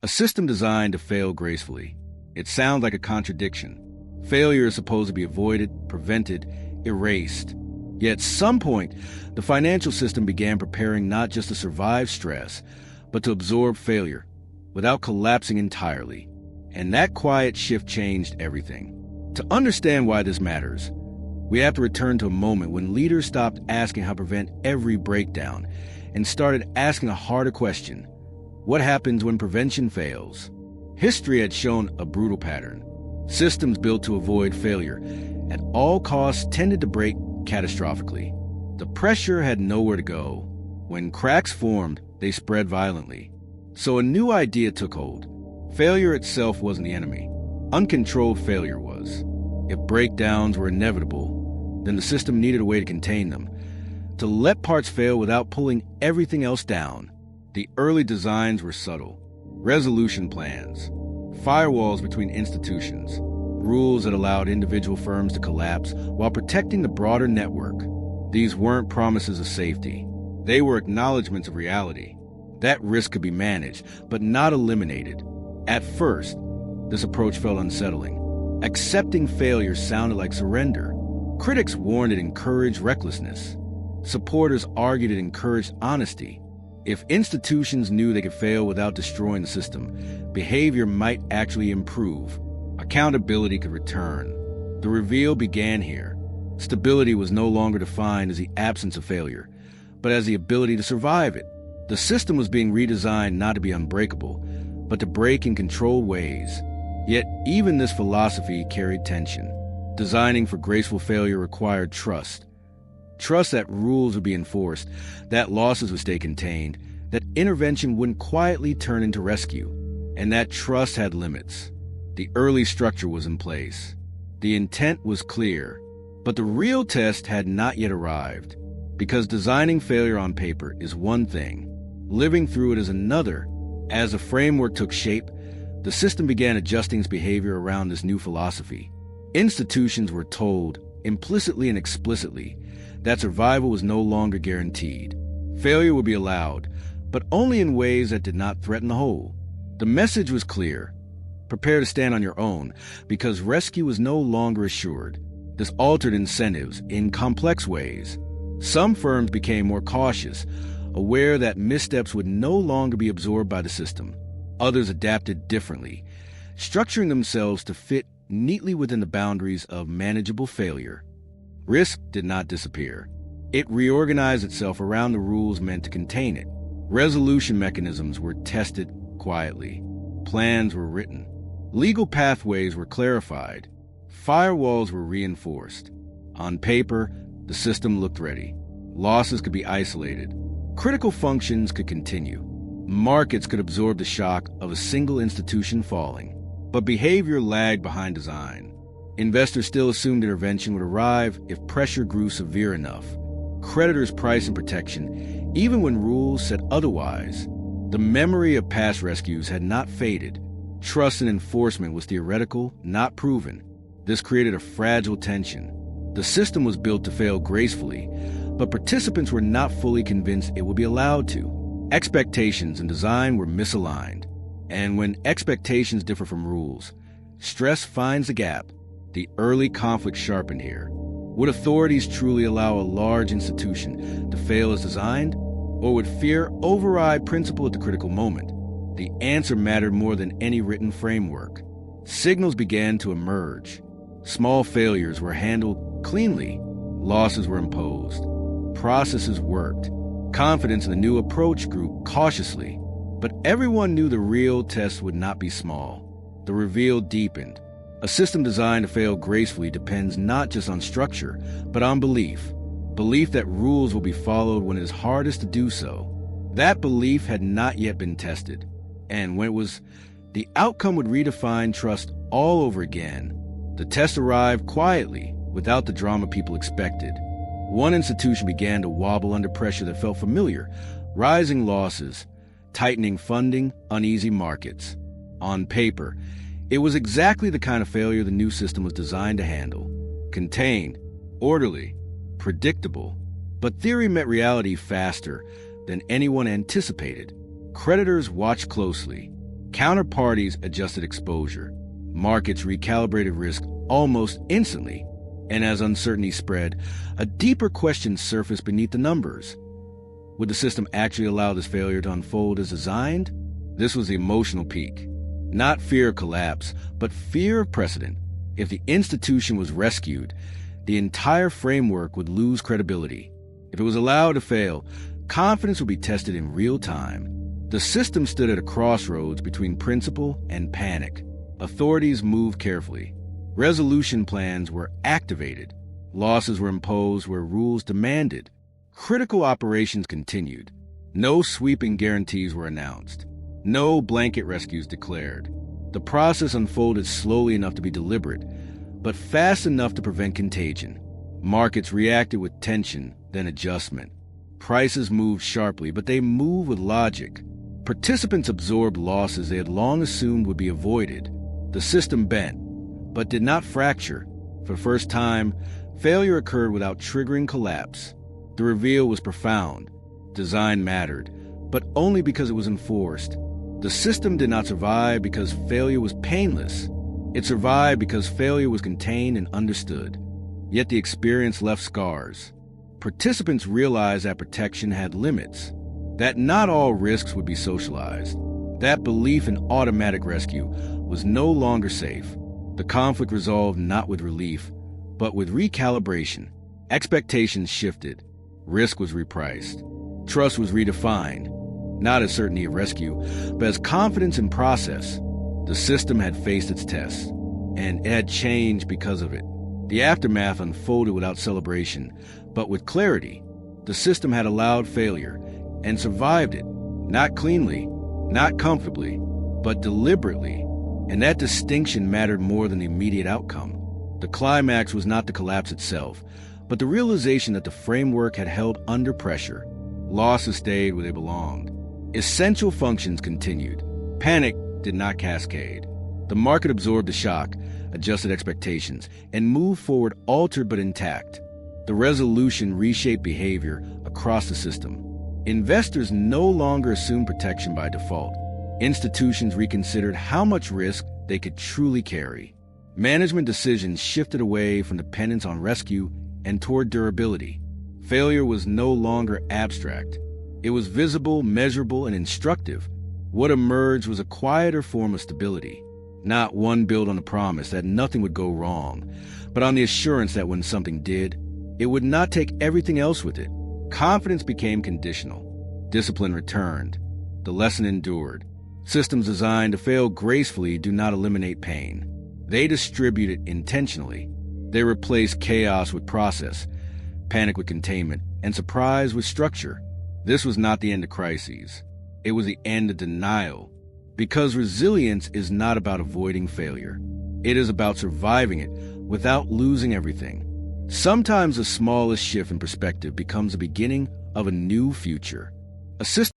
A system designed to fail gracefully. It sounds like a contradiction. Failure is supposed to be avoided, prevented, erased. Yet at some point, the financial system began preparing not just to survive stress, but to absorb failure without collapsing entirely. And that quiet shift changed everything. To understand why this matters, we have to return to a moment when leaders stopped asking how to prevent every breakdown and started asking a harder question: what happens when prevention fails? History had shown a brutal pattern. Systems built to avoid failure at all costs tended to break catastrophically. The pressure had nowhere to go. When cracks formed, they spread violently. So a new idea took hold. Failure itself wasn't the enemy. Uncontrolled failure was. If breakdowns were inevitable, then the system needed a way to contain them, to let parts fail without pulling everything else down. The early designs were subtle. Resolution plans, firewalls between institutions, rules that allowed individual firms to collapse while protecting the broader network. These weren't promises of safety. They were acknowledgments of reality. That risk could be managed, but not eliminated. At first, this approach felt unsettling. Accepting failure sounded like surrender. Critics warned it encouraged recklessness. Supporters argued it encouraged honesty. If institutions knew they could fail without destroying the system, behavior might actually improve. Accountability could return. The reveal began here. Stability was no longer defined as the absence of failure, but as the ability to survive it. The system was being redesigned not to be unbreakable, but to break in controlled ways. Yet even this philosophy carried tension. Designing for graceful failure required trust. Trust that rules would be enforced, that losses would stay contained, that intervention wouldn't quietly turn into rescue. And that trust had limits. The early structure was in place. The intent was clear. But the real test had not yet arrived. Because designing failure on paper is one thing. Living through it is another. As the framework took shape, the system began adjusting its behavior around this new philosophy. Institutions were told, implicitly and explicitly, that survival was no longer guaranteed. Failure would be allowed, but only in ways that did not threaten the whole. The message was clear. Prepare to stand on your own, because rescue was no longer assured. This altered incentives in complex ways. Some firms became more cautious, aware that missteps would no longer be absorbed by the system. Others adapted differently, structuring themselves to fit neatly within the boundaries of manageable failure. Risk did not disappear. It reorganized itself around the rules meant to contain it. Resolution mechanisms were tested quietly. Plans were written. Legal pathways were clarified. Firewalls were reinforced. On paper, the system looked ready. Losses could be isolated. Critical functions could continue. Markets could absorb the shock of a single institution falling. But behavior lagged behind design. Investors still assumed intervention would arrive if pressure grew severe enough. Creditors priced in protection, even when rules said otherwise. The memory of past rescues had not faded. Trust and enforcement was theoretical, not proven. This created a fragile tension. The system was built to fail gracefully, but participants were not fully convinced it would be allowed to. Expectations and design were misaligned. And when expectations differ from rules, stress finds a gap. The early conflict sharpened here. Would authorities truly allow a large institution to fail as designed? Or would fear override principle at the critical moment? The answer mattered more than any written framework. Signals began to emerge. Small failures were handled cleanly. Losses were imposed. Processes worked. Confidence in the new approach grew cautiously. But everyone knew the real test would not be small. The reveal deepened. A system designed to fail gracefully depends not just on structure, but on belief. Belief that rules will be followed when it is hardest to do so. That belief had not yet been tested. And when it was, the outcome would redefine trust all over again. The test arrived quietly, without the drama people expected. One institution began to wobble under pressure that felt familiar. Rising losses, tightening funding, uneasy markets. On paper, it was exactly the kind of failure the new system was designed to handle. Contained, orderly, predictable. But theory met reality faster than anyone anticipated. Creditors watched closely. Counterparties adjusted exposure. Markets recalibrated risk almost instantly. And as uncertainty spread, a deeper question surfaced beneath the numbers. Would the system actually allow this failure to unfold as designed? This was the emotional peak. Not fear of collapse, but fear of precedent. If the institution was rescued, the entire framework would lose credibility. If it was allowed to fail, confidence would be tested in real time. The system stood at a crossroads between principle and panic. Authorities moved carefully. Resolution plans were activated. Losses were imposed where rules demanded. Critical operations continued. No sweeping guarantees were announced. No blanket rescues declared. The process unfolded slowly enough to be deliberate, but fast enough to prevent contagion. Markets reacted with tension, then adjustment. Prices moved sharply, but they moved with logic. Participants absorbed losses they had long assumed would be avoided. The system bent, but did not fracture. For the first time, failure occurred without triggering collapse. The reveal was profound. Design mattered, but only because it was enforced. The system did not survive because failure was painless. It survived because failure was contained and understood. Yet the experience left scars. Participants realized that protection had limits, that not all risks would be socialized. That belief in automatic rescue was no longer safe. The conflict resolved not with relief, but with recalibration. Expectations shifted. Risk was repriced. Trust was redefined, not as certainty of rescue, but as confidence in process. The system had faced its tests, and it had changed because of it. The aftermath unfolded without celebration, but with clarity. The system had allowed failure and survived it, not cleanly, not comfortably, but deliberately. And that distinction mattered more than the immediate outcome. The climax was not the collapse itself, but the realization that the framework had held under pressure. Losses stayed where they belonged. Essential functions continued. Panic did not cascade. The market absorbed the shock, adjusted expectations, and moved forward altered but intact. The resolution reshaped behavior across the system. Investors no longer assumed protection by default. Institutions reconsidered how much risk they could truly carry. Management decisions shifted away from dependence on rescue and toward durability. Failure was no longer abstract. It was visible, measurable, and instructive. What emerged was a quieter form of stability, not one built on the promise that nothing would go wrong, but on the assurance that when something did, it would not take everything else with it. Confidence became conditional. Discipline returned. The lesson endured. Systems designed to fail gracefully do not eliminate pain. They distribute it intentionally. They replace chaos with process, panic with containment, and surprise with structure. This was not the end of crises. It was the end of denial. Because resilience is not about avoiding failure. It is about surviving it without losing everything. Sometimes the smallest shift in perspective becomes the beginning of a new future. A system